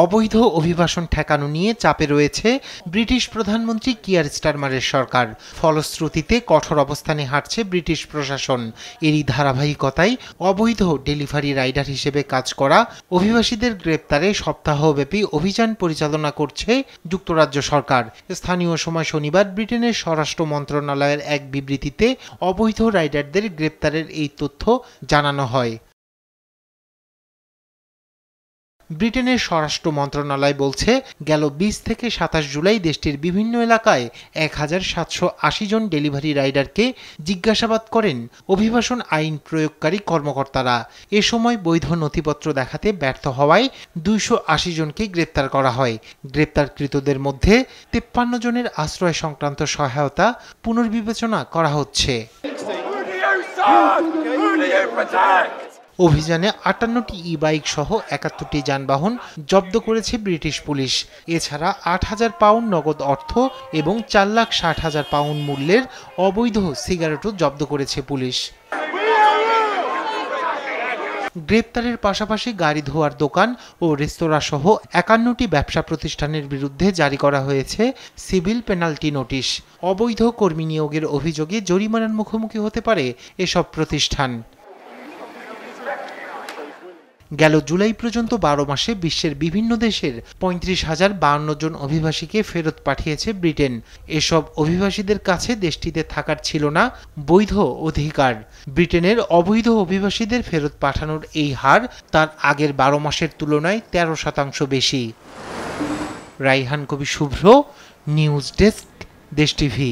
অবৈধ অভিবাসন ঠেকানো নিয়ে চাপে রয়েছে ব্রিটিশ প্রধানমন্ত্রী কিয়ার স্টারমারের সরকার। ফলশ্রুতিতে কঠোর অবস্থানে হাঁটছে ব্রিটিশ প্রশাসন। এরই ধারাবাহিকতায় অবৈধ ডেলিভারি রাইডার হিসেবে কাজ করা অভিবাসীদের গ্রেপ্তারে সপ্তাহব্যাপী অভিযান পরিচালনা করছে যুক্তরাজ্য সরকার। স্থানীয় সময় শনিবার ব্রিটেনের স্বরাষ্ট্র মন্ত্রণালয়ের এক বিবৃতিতে অবৈধ রাইডারদের গ্রেপ্তারের এই তথ্য জানানো হয়। ব্রিটেনের স্বরাষ্ট্র মন্ত্রণালয় বলছে, গেল ২০ থেকে ২৭ জুলাই দেশটির বিভিন্ন এলাকায় ১,৭৮০ জন ডেলিভারি রাইডারকে জিজ্ঞাসাবাদ করেন অভিবাসন আইন প্রয়োগকারী কর্মকর্তারা। এ সময় বৈধ নথিপত্র দেখাতে ব্যর্থ হওয়ায় ২৮০ জনকে গ্রেপ্তার করা হয়। গ্রেপ্তারকৃতদের মধ্যে ৫৩ জনের আশ্রয় সংক্রান্ত সহায়তা পুনর্বিবেচনা করা হচ্ছে। অভিযানে ৫৮টি ই-বাইক সহ ৭১টি যানবাহন জব্দ করেছে ব্রিটিশ পুলিশ। এছাড়া ৮,০০০ পাউন্ড নগদ অর্থ এবং ৪,৬০,০০০ পাউন্ড মূল্যের অবৈধ সিগারেটও জব্দ করেছে পুলিশ। গ্রেপ্তারের পাশাপাশি গাড়ি ধোয়ার দোকান ও রেস্তোরাঁ সহ ৫১টি ব্যবসা প্রতিষ্ঠানের বিরুদ্ধে জারি করা হয়েছে সিভিল পেনাল্টি নোটিশ। অবৈধ কর্মী নিয়োগের অভিযোগে জরিমানার মুখোমুখি হতে পারে এসব প্রতিষ্ঠান। গেল জুলাই পর্যন্ত ১২ মাসে বিশ্বের বিভিন্ন দেশের ৩৫,০৫২ জন অভিবাসীকে ফেরত পাঠিয়েছে ব্রিটেন। এসব অভিবাসীদের কাছে দেশটিতে থাকার ছিল না বৈধ অধিকার। ব্রিটেনের অবৈধ অভিবাসীদের ফেরত পাঠানোর এই হার তার আগের ১২ মাসের তুলনায় ১৩% বেশি। রাইহান কবি শুভ্র, নিউজ ডেস্ক, দেশ টিভি।